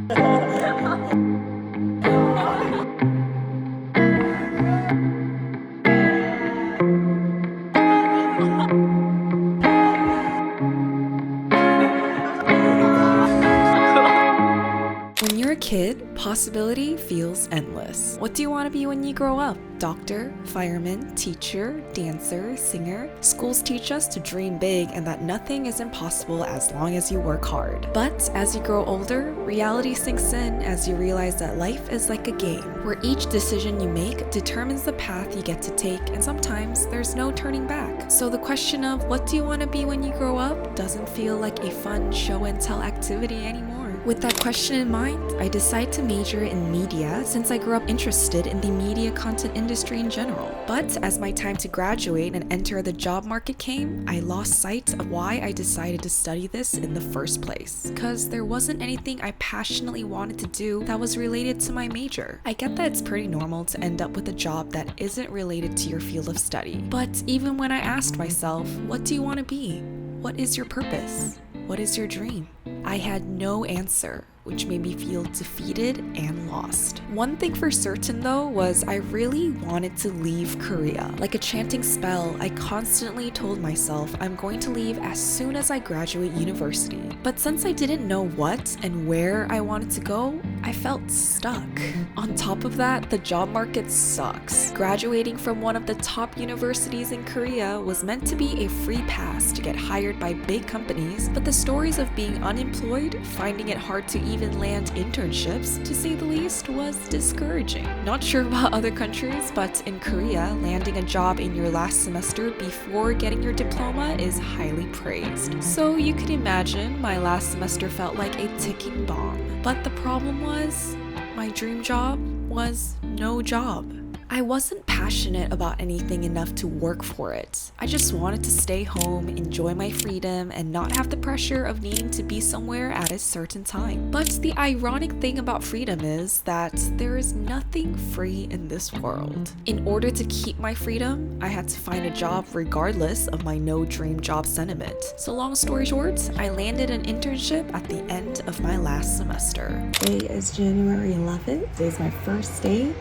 When you're a kid, possibility feels endless. What do you want to be when you grow up? Doctor, fireman, teacher, dancer, singer? Schools teach us to dream big and that nothing is impossible as long as you work hard. But as you grow older, reality sinks in as you realize that life is like a game, where each decision you make determines the path you get to take, and sometimes there's no turning back. So the question of what do you want to be when you grow up doesn't feel like a fun show and tell activity anymore. With that question in mind, I decided to major in media since I grew up interested in the media content industry in general. But as my time to graduate and enter the job market came, I lost sight of why I decided to study this in the first place. Cause there wasn't anything I passionately wanted to do that was related to my major. I get that it's pretty normal to end up with a job that isn't related to your field of study. But even when I asked myself, what do you want to be? What is your purpose? What is your dream? I had no answer, which made me feel defeated and lost. One thing for certain though was I really wanted to leave Korea. Like a chanting spell, I constantly told myself I'm going to leave as soon as I graduate university. But since I didn't know what and where I wanted to go, I felt stuck. On top of that, the job market sucks. Graduating from one of the top universities in Korea was meant to be a free pass to get hired by big companies, but the stories of being unemployed, finding it hard to even land internships, to say the least, was discouraging. Not sure about other countries, but in Korea, landing a job in your last semester before getting your diploma is highly praised. So you could imagine my last semester felt like a ticking bomb. But the problem was, my dream job was no job. I wasn't passionate about anything enough to work for it. I just wanted to stay home, enjoy my freedom, and not have the pressure of needing to be somewhere at a certain time. But the ironic thing about freedom is that there is nothing free in this world. In order to keep my freedom, I had to find a job regardless of my no dream job sentiment. So long story short, I landed an internship at the end of my last semester. Today is January 11th. Today's my first day.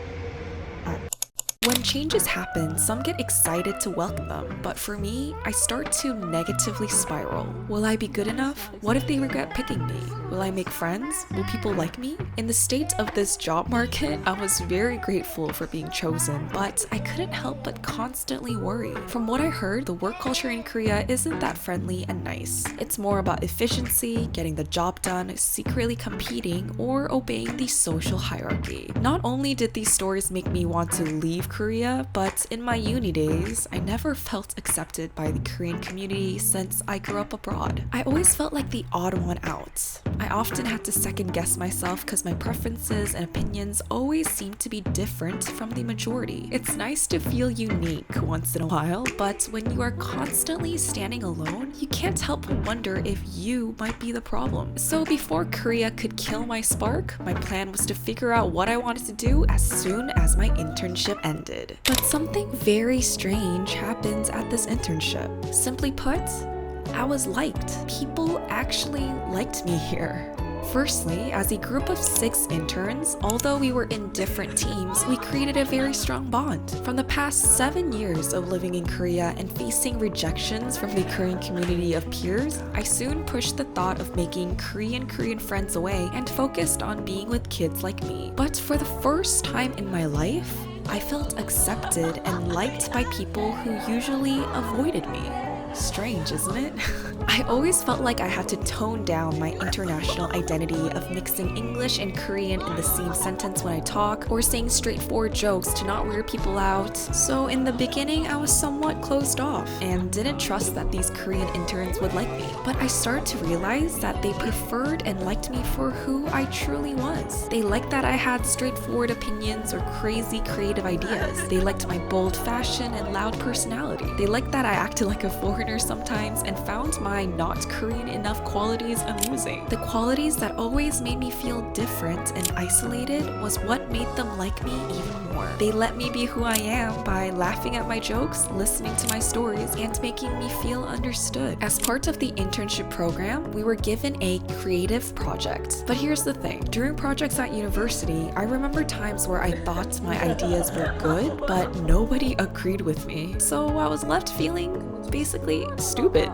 When changes happen, some get excited to welcome them, but for me, I start to negatively spiral. Will I be good enough? What if they regret picking me? Will I make friends? Will people like me? In the state of this job market, I was very grateful for being chosen, but I couldn't help but constantly worry. From what I heard, the work culture in Korea isn't that friendly and nice. It's more about efficiency, getting the job done, secretly competing, or obeying the social hierarchy. Not only did these stories make me want to leave Korea, but in my uni days, I never felt accepted by the Korean community since I grew up abroad. I always felt like the odd one out. I often had to second guess myself because my preferences and opinions always seemed to be different from the majority. It's nice to feel unique once in a while, but when you are constantly standing alone, you can't help but wonder if you might be the problem. So before Korea could kill my spark, my plan was to figure out what I wanted to do as soon as my internship ended. But something very strange happens at this internship. Simply put, I was liked. People actually liked me here. Firstly, as a group of 6 interns, although we were in different teams, we created a very strong bond. From the past 7 years of living in Korea and facing rejections from the Korean community of peers, I soon pushed the thought of making Korean friends away and focused on being with kids like me. But for the first time in my life, I felt accepted and liked by people who usually avoided me. Strange, isn't it? I always felt like I had to tone down my international identity of mixing English and Korean in the same sentence when I talk, or saying straightforward jokes to not weird people out. So in the beginning, I was somewhat closed off and didn't trust that these Korean interns would like me. But I started to realize that they preferred and liked me for who I truly was. They liked that I had straightforward opinions or crazy creative ideas. They liked my bold fashion and loud personality. They liked that I acted like a foreign partner sometimes and found my not Korean enough qualities amusing. The qualities that always made me feel different and isolated was what made them like me even more. They let me be who I am by laughing at my jokes, listening to my stories, and making me feel understood. As part of the internship program, we were given a creative project. But here's the thing, during projects at university, I remember times where I thought my ideas were good, but nobody agreed with me. So I was left feeling basically stupid.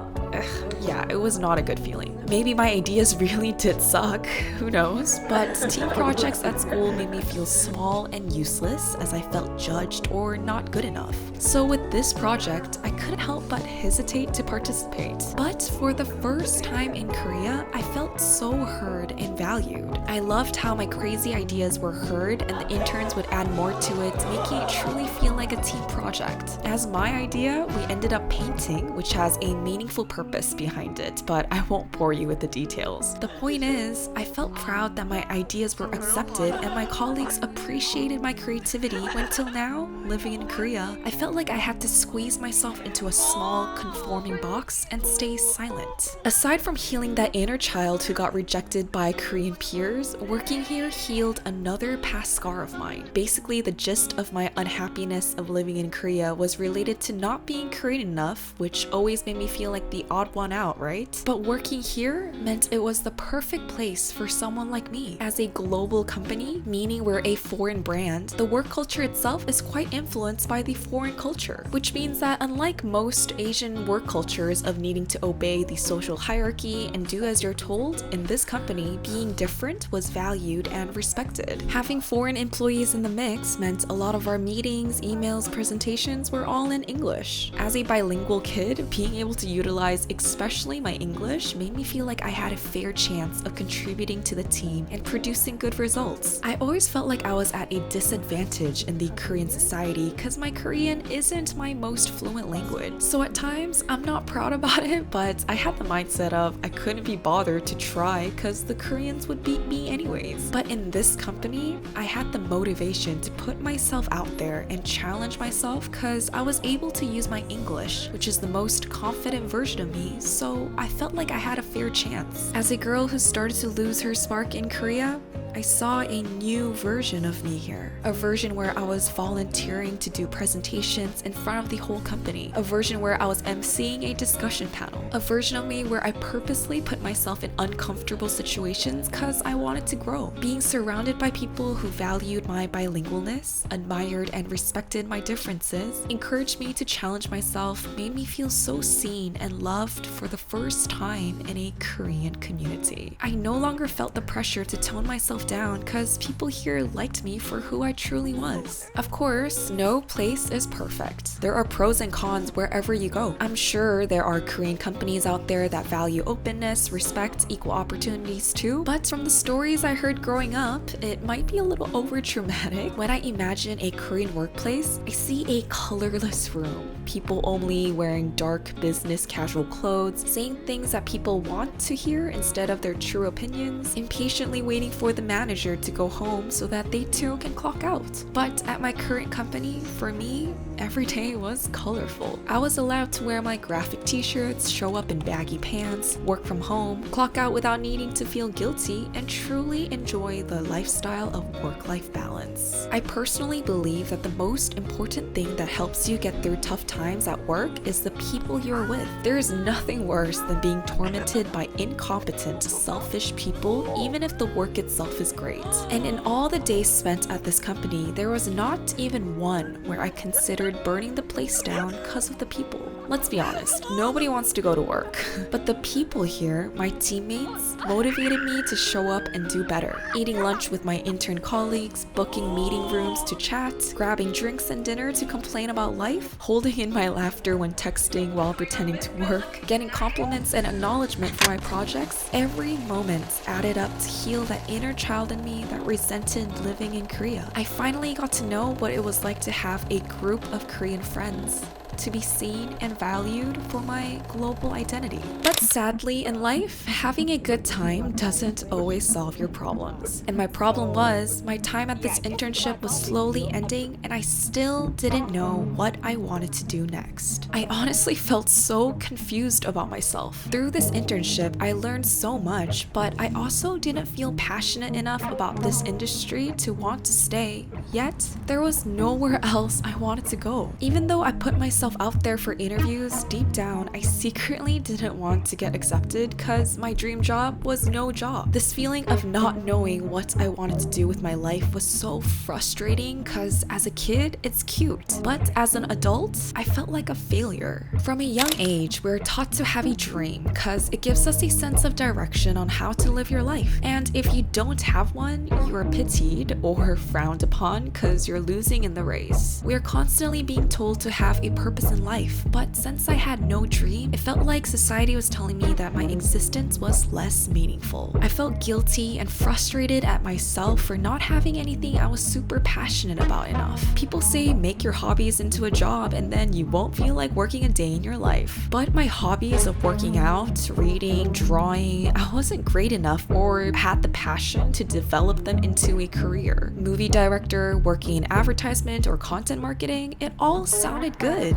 Yeah, it was not a good feeling. Maybe my ideas really did suck, who knows? But team projects at school made me feel small and useless as I felt judged or not good enough. So with this project, I couldn't help but hesitate to participate. But for the first time in Korea, I felt so heard and valued. I loved how my crazy ideas were heard and the interns would add more to it, making it truly feel like a team project. As my idea, we ended up painting, which has a meaningful purpose behind it, but I won't bore you with the details. The point is, I felt proud that my ideas were accepted and my colleagues appreciated my creativity when till now, living in Korea, I felt like I had to squeeze myself into a small, conforming box and stay silent. Aside from healing that inner child who got rejected by Korean peers, working here healed another past scar of mine. Basically, the gist of my unhappiness of living in Korea was related to not being Korean enough, which always made me feel like the odd one out, right? But working here meant it was the perfect place for someone like me. As a global company, meaning we're a foreign brand, the work culture itself is quite influenced by the foreign culture, which means that unlike most Asian work cultures of needing to obey the social hierarchy and do as you're told, in this company, being different was valued and respected. Having foreign employees in the mix meant a lot of our meetings, emails, presentations were all in English. As a bilingual kid, being able to utilize especially my English made me feel like I had a fair chance of contributing to the team and producing good results. I always felt like I was at a disadvantage in the Korean society because my Korean isn't my most fluent language. So at times, I'm not proud about it, but I had the mindset of I couldn't be bothered to try because the Koreans would beat me anyways. But in this company, I had the motivation to put myself out there and challenge myself because I was able to use my English, which is the most confident version of me, so I felt like I had a fair chance. As a girl who started to lose her spark in Korea, I saw a new version of me here. A version where I was volunteering to do presentations in front of the whole company. A version where I was emceeing a discussion panel. A version of me where I purposely put myself in uncomfortable situations because I wanted to grow. Being surrounded by people who valued my bilingualness, admired and respected my differences, encouraged me to challenge myself, made me feel so seen and loved for the first time in a Korean community. I no longer felt the pressure to tone myself down because people here liked me for who I truly was. Of course, no place is perfect. There are pros and cons wherever you go. I'm sure there are Korean companies out there that value openness, respect, equal opportunities too, but from the stories I heard growing up, it might be a little over dramatic. When I imagine a Korean workplace, I see a colorless room. People only wearing dark business casual clothes, saying things that people want to hear instead of their true opinions, impatiently waiting for the manager to go home so that they too can clock out. But at my current company, for me, every day was colorful. I was allowed to wear my graphic t-shirts, show up in baggy pants, work from home, clock out without needing to feel guilty, and truly enjoy the lifestyle of work-life balance. I personally believe that the most important thing that helps you get through tough times at work is the people you're with. There is nothing worse than being tormented by incompetent, selfish people, even if the work itself is great. And in all the days spent at this company, there was not even one where I considered burning the place down because of the people. Let's be honest, nobody wants to go to work. But the people here, my teammates, motivated me to show up and do better. Eating lunch with my intern colleagues, booking meeting rooms to chat, grabbing drinks and dinner to complain about life, holding in my laughter when texting while pretending to work, getting compliments and acknowledgement for my projects, every moment added up to heal that inner child in me that resented living in Korea. I finally got to know what it was like to have a group of Korean friends. to be seen and valued for my global identity. But sadly in life, having a good time doesn't always solve your problems. And my problem was, my time at this internship was slowly ending and I still didn't know what I wanted to do next. I honestly felt so confused about myself. Through this internship, I learned so much, but I also didn't feel passionate enough about this industry to want to stay. Yet, there was nowhere else I wanted to go. Even though I put myself out there for interviews, deep down, I secretly didn't want to get accepted because my dream job was no job. This feeling of not knowing what I wanted to do with my life was so frustrating because as a kid, it's cute. But as an adult, I felt like a failure. From a young age, we're taught to have a dream because it gives us a sense of direction on how to live your life. And if you don't have one, you are pitied or frowned upon because you're losing in the race. We are constantly being told to have a purpose in life, but since I had no dream, it felt like society was telling me that my existence was less meaningful. I felt guilty and frustrated at myself for not having anything I was super passionate about enough. People say make your hobbies into a job and then you won't feel like working a day in your life. But my hobbies of working out, reading, drawing, I wasn't great enough or had the passion to develop them into a career. Movie director, working in advertisement or content marketing, it all sounded good.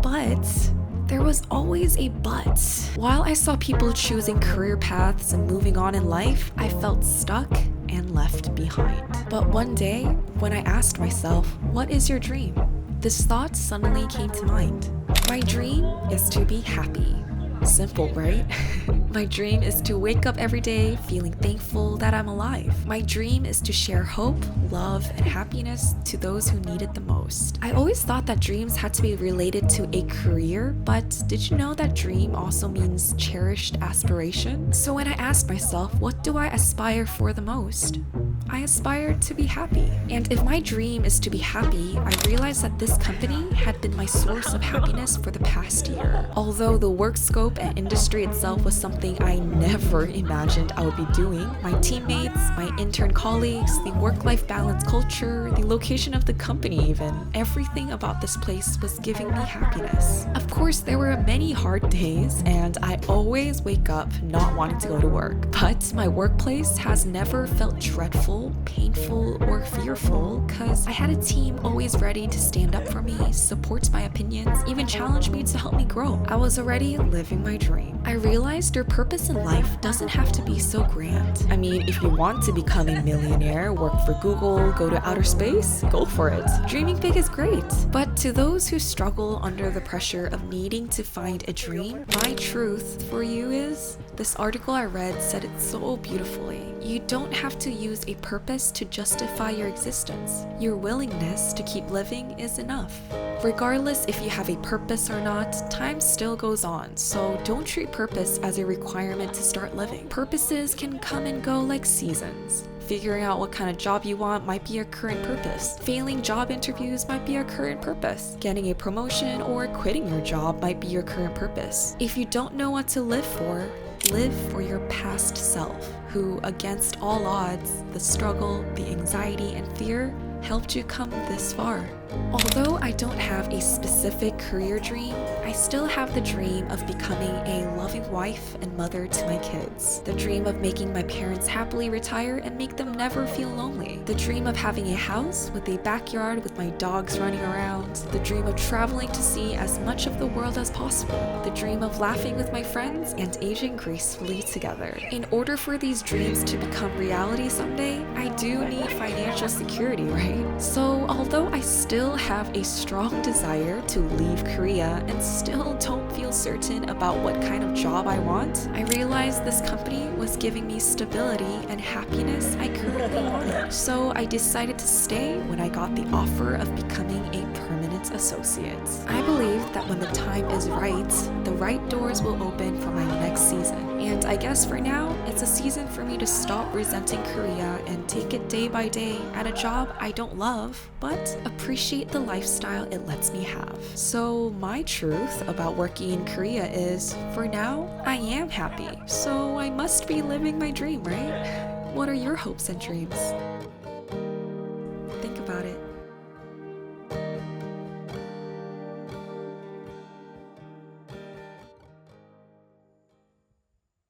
But there was always a but. While I saw people choosing career paths and moving on in life, I felt stuck and left behind. But one day, when I asked myself, what is your dream? This thought suddenly came to mind. My dream is to be happy. Simple, right? My dream is to wake up every day feeling thankful that I'm alive. My dream is to share hope, love, and happiness to those who need it the most. I always thought that dreams had to be related to a career, but did you know that dream also means cherished aspiration? So when I asked myself, what do I aspire for the most? I aspire to be happy. And if my dream is to be happy, I realized that this company had been my source of happiness for the past year. Although the work scope and industry itself was something I never imagined I would be doing, my teammates, my intern colleagues, the work-life balance culture, the location of the company even, everything about this place was giving me happiness. Of course, there were many hard days, and I always wake up not wanting to go to work. But my workplace has never felt dreadful, painful, or fearful because I had a team always ready to stand up for me, support my opinions, even challenge me to help me grow. I was already living my dream. I realized your purpose in life doesn't have to be so grand. I mean, if you want to become a millionaire, work for Google, go to outer space, go for it. Dreaming big is great. But to those who struggle under the pressure of needing to find a dream, my truth for you is, this article I read said it so beautifully. You don't have to use a purpose to justify your existence. Your willingness to keep living is enough. Regardless if you have a purpose or not, time still goes on, so don't treat purpose as a requirement to start living. Purposes can come and go like seasons. Figuring out what kind of job you want might be your current purpose. Failing job interviews might be your current purpose. Getting a promotion or quitting your job might be your current purpose. If you don't know what to live for your past self, who, against all odds, the struggle, the anxiety, and fear helped you come this far. Although I don't have a specific career dream, I still have the dream of becoming a loving wife and mother to my kids. The dream of making my parents happily retire and make them never feel lonely. The dream of having a house with a backyard with my dogs running around. The dream of traveling to see as much of the world as possible. The dream of laughing with my friends and aging gracefully together. In order for these dreams to become reality someday, I do need financial security, right? So although I still have a strong desire to leave Korea and still don't feel certain about what kind of job I want, I realized this company was giving me stability and happiness I currently wanted. So I decided to stay when I got the offer of becoming a permanent associate. I believe that when the time is right, the right doors will open for my next season. And I guess for now, it's a season for me to stop resenting Korea and take it day by day at a job I don't love, but appreciate the lifestyle it lets me have. So my truth about working in Korea is, for now, I am happy. So I must be living my dream, right? What are your hopes and dreams?